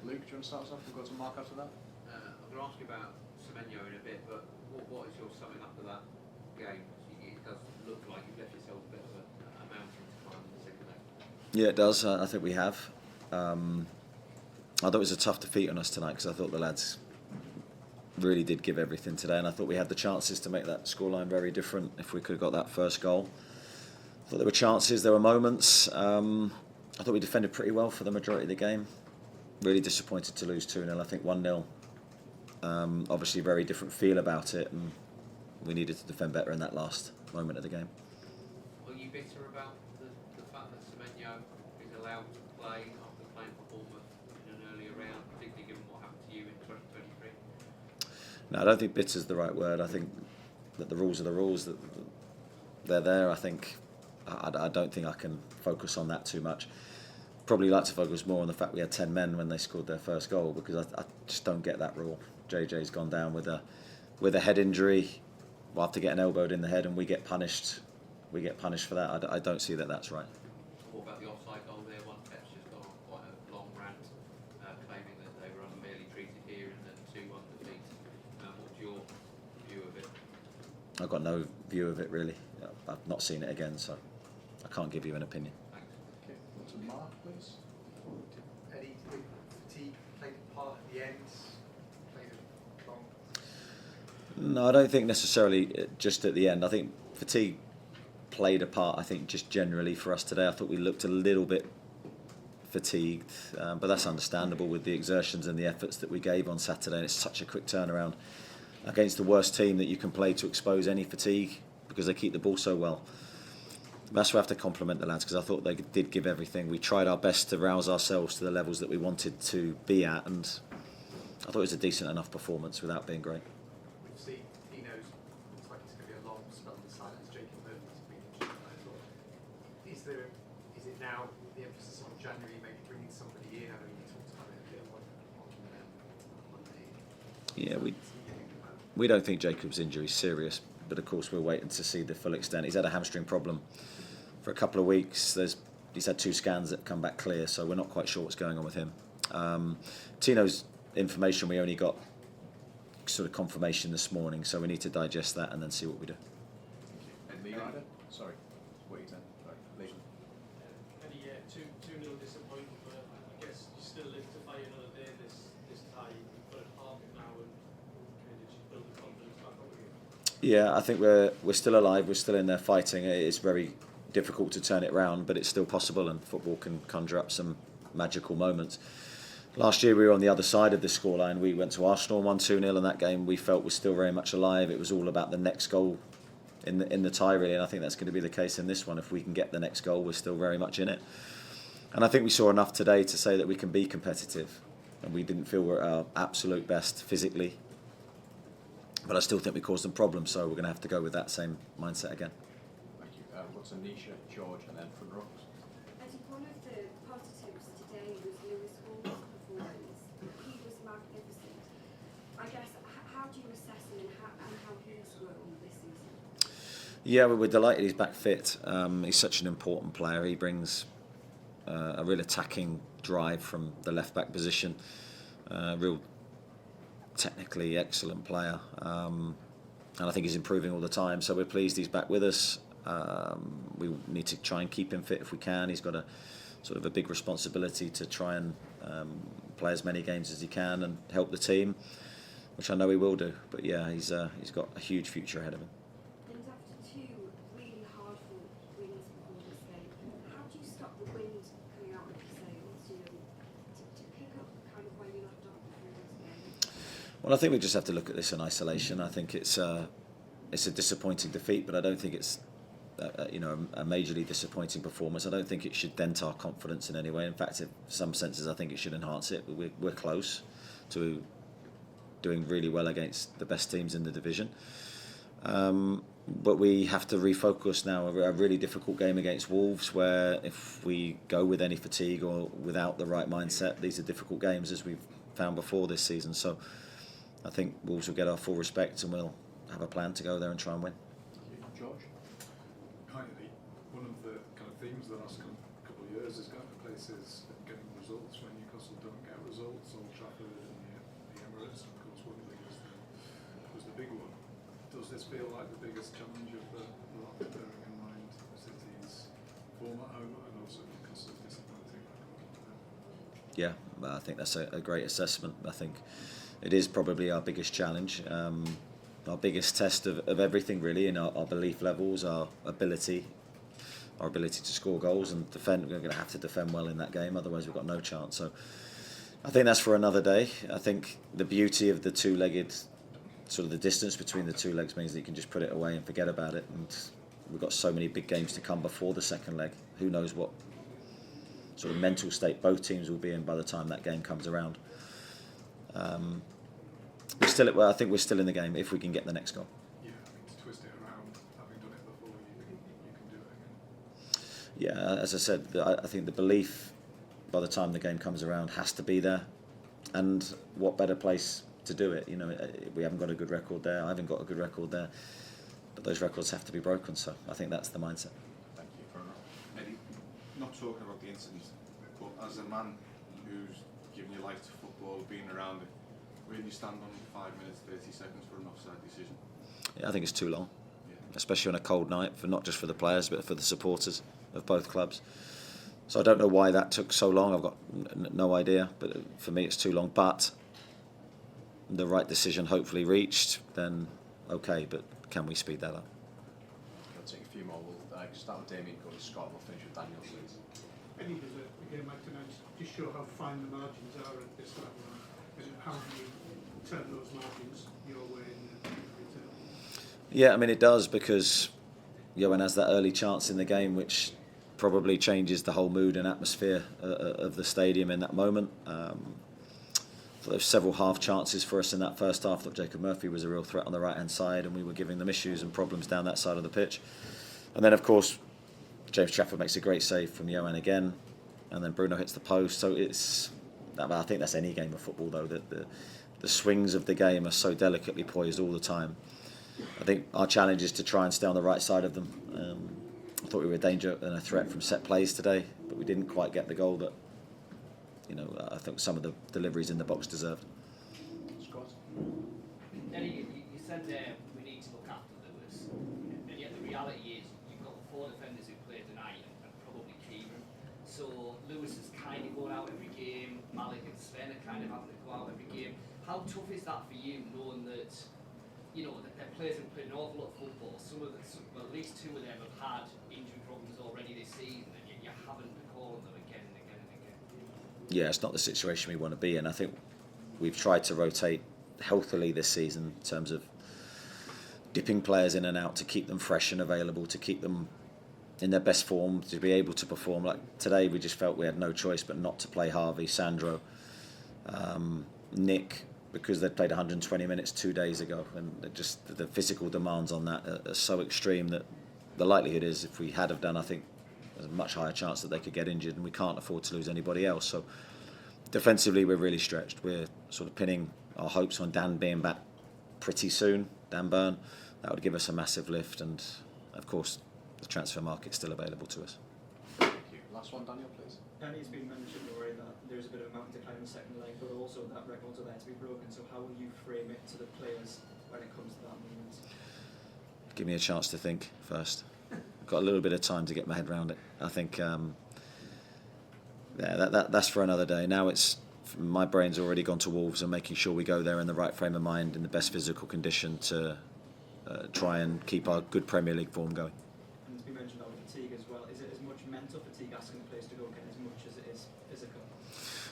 Luke, do you want to start us off? We've got some Mark after that. I'm going to ask you about Semenyo in a bit, but what is your summing up of that game? It does look like you've left yourself a bit of a mountain to climb in the second leg. Yeah, it does. I think we have. I thought it was a tough defeat on us tonight because I thought the lads really did give everything today, and I thought we had the chances to make that scoreline very different if we could have got that first goal. I thought there were chances, there were moments. I thought we defended pretty well for the majority of the game. Really disappointed to lose 2-0. I think 1-0. Obviously, very different feel about it, and we needed to defend better in that last moment of the game. Are you bitter about the fact that Semenyo is allowed to play after playing for Bournemouth in an earlier round, particularly given what happened to you in 2023? No, I don't think bitter is the right word. I think that the rules are the rules. That they're there. I think I don't think I can focus on that too much. Probably like to focus more on the fact we had 10 men when they scored their first goal, because I just don't get that rule. JJ's gone down with a head injury after getting elbowed in the head, and we get punished. We get punished for that. I don't see that that's right. What about the offside goal there? One Pep's just gone on quite a long rant, claiming that they were unfairly treated here and then 2-1 defeat. What's your view of it? I've got no view of it really. I've not seen it again, so I can't give you an opinion. Okay, to Mark, please. Eddie, fatigue played a part at the end, played it long. No, I don't think necessarily just at the end. I think fatigue played a part, I think, just generally for us today. I thought we looked a little bit fatigued, but that's understandable with the exertions and the efforts that we gave on Saturday, and it's such a quick turnaround against the worst team that you can play to expose any fatigue, because they keep the ball so well. That's why I have to compliment the lads, because I thought they did give everything. We tried our best to rouse ourselves to the levels that we wanted to be at, and I thought it was a decent enough performance without being great. We've seen Tino's, looks like it's going to be a long spell of silence. Jacob Murphy's been injured. Is it now the emphasis on January, maybe bringing somebody in? I know you talked about it a bit on Monday. Yeah, we don't think Jacob's injury is serious, but of course we're waiting to see the full extent. He's had a hamstring problem for a couple of weeks. He's had 2 scans that come back clear, so we're not quite sure what's going on with him. Tino's information, we only got sort of confirmation this morning, so we need to digest that and then see what we do. And Lee Ryder? Sorry, what you said? Sorry, Lee. Eddie, 2-0 disappointing, but I guess you still live to fight another day this tie. You've got it half now, and kind of just build the confidence back up again. Yeah, I think we're still alive. We're still in there fighting. It's very difficult to turn it round, but it's still possible, and football can conjure up some magical moments. Last year we were on the other side of the scoreline. We went to Arsenal, won 2-0, and that game we felt was still very much alive. It was all about the next goal in the tie, really, and I think that's going to be the case in this one. If we can get the next goal, we're still very much in it. And I think we saw enough today to say that we can be competitive, and we didn't feel we're at our absolute best physically. But I still think we caused them problems, so we're going to have to go with that same mindset again. Thank you. What's Anisha, George, and then front row? I think one of the positives today was Lewis Hall's performance. He was magnificent. I guess, how do you assess him and how he's grown this season? Yeah, we're delighted he's back fit. He's such an important player. He brings a real attacking drive from the left-back position. Real technically excellent player, and I think he's improving all the time, so we're pleased he's back with us. We need to try and keep him fit if we can. He's got a sort of a big responsibility to try and play as many games as he can and help the team, which I know he will do. But yeah, he's got a huge future ahead of him. And after 2 really hard-fought wins before this game, how do you stop the wind coming out of your sails, to pick up kind of where you left off before this game? Well, I think we just have to look at this in isolation. I think it's a disappointing defeat, but I don't think it's a majorly disappointing performance. I don't think it should dent our confidence in any way. In fact, in some senses, I think it should enhance it. We're close to doing really well against the best teams in the division. But we have to refocus now. A really difficult game against Wolves, where if we go with any fatigue or without the right mindset, these are difficult games, as we've found before this season. So I think Wolves will get our full respect, and we'll have a plan to go there and try and win. George? Hi, Eddie. One of the kind of themes of the last couple of years has got the places getting results when Newcastle don't get results, Old Trafford and the Emirates, and of course Wembley was the big one. Does this feel like the biggest challenge of the lot, bearing in mind City's form at home and also Newcastle's disappointing record? Yeah, I think that's a great assessment. I think it is probably our biggest challenge, our biggest test of everything really, in our belief levels, our ability to score goals and defend. We're going to have to defend well in that game, otherwise we've got no chance. So I think that's for another day. I think the beauty of the two-legged, sort of the distance between the two legs, means that you can just put it away and forget about it. And we've got so many big games to come before the second leg. Who knows what sort of mental state both teams will be in by the time that game comes around. I think we're still in the game if we can get the next goal. Yeah, I mean, to twist it around, having done it before, you can do it again. Yeah, as I said, I think the belief by the time the game comes around has to be there. And what better place to do it? You know, we haven't got a good record there. I haven't got a good record there. But those records have to be broken. So I think that's the mindset. Thank you. Fair enough. Eddie, not talking about the incident, but as a man who's given your life to football, being around it, where do you stand on 5 minutes, 30 seconds for an offside decision? Yeah, I think it's too long, Yeah. especially on a cold night, for not just for the players but for the supporters of both clubs. So I don't know why that took so long. I've got no idea, but for me it's too long. But the right decision hopefully reached, then okay, but can we speed that up? I'll take a few more. We'll start with Damien, go to Scott, and we'll finish with Daniel, please. Any does a game like tonight just show how fine the margins are at this level, and how do you turn those margins your way in return? Yeah, I mean it does, because Johan has that early chance in the game which probably changes the whole mood and atmosphere of the stadium in that moment. There were several half chances for us in that first half. I thought Jacob Murphy was a real threat on the right hand side, and we were giving them issues and problems down that side of the pitch. And then of course James Trafford makes a great save from Johan again, and then Bruno hits the post. So I think that's any game of football though, that the swings of the game are so delicately poised all the time. I think our challenge is to try and stay on the right side of them. I thought we were a danger and a threat from set plays today, but we didn't quite get the goal that I think some of the deliveries in the box deserved. Scott? Eddie, you said we need to look after Lewis, and yet the reality is you've got 4 defenders who played tonight and probably Kieran. So Lewis is kind of going out every game, Malik and Sven are kind of having to go out every game. How tough is that for you, knowing that that their players have played an awful lot of football? Well, at least 2 of them have had injury problems already this season, and yet you haven't been calling them again and again and again. Yeah, it's not the situation we want to be in. I think we've tried to rotate healthily this season in terms of dipping players in and out to keep them fresh and available, to keep them in their best form, to be able to perform. Like today, we just felt we had no choice but not to play Harvey, Sandro, Nick, because they'd played 120 minutes 2 days ago, and just the physical demands on that are so extreme that the likelihood is, if we had have done, I think there's a much higher chance that they could get injured, and we can't afford to lose anybody else. So defensively, we're really stretched. We're sort of pinning our hopes on Dan being back pretty soon, Dan Burn. That would give us a massive lift, and of course the transfer market's still available to us. Thank you. Last one, Daniel, please. Danny's been mentioned already that there's a bit of a mountain decline in the second leg, but also that records are there to be broken. So how will you frame it to the players when it comes to that moment? Give me a chance to think first. I've got a little bit of time to get my head around it. I think that's for another day. Now my brain's already gone to Wolves and making sure we go there in the right frame of mind, in the best physical condition to try and keep our good Premier League form going. And it's been mentioned about fatigue as well. Is it as much mental fatigue asking the players to go again as much as it is physical?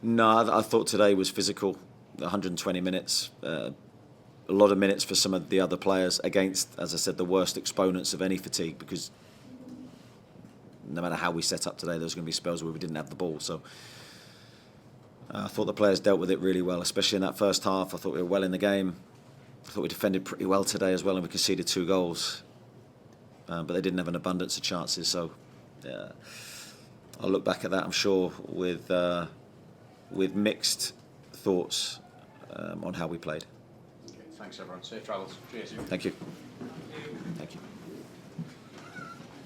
No, I thought today was physical. 120 minutes, a lot of minutes for some of the other players against, as I said, the worst exponents of any fatigue, because no matter how we set up today, there was going to be spells where we didn't have the ball. So I thought the players dealt with it really well, especially in that first half. I thought we were well in the game. I thought we defended pretty well today as well, and we conceded 2 goals. But they didn't have an abundance of chances, so I'll look back at that, I'm sure, with mixed thoughts on how we played. Okay, thanks everyone. Safe travels. Cheers. Thank you. Thank you.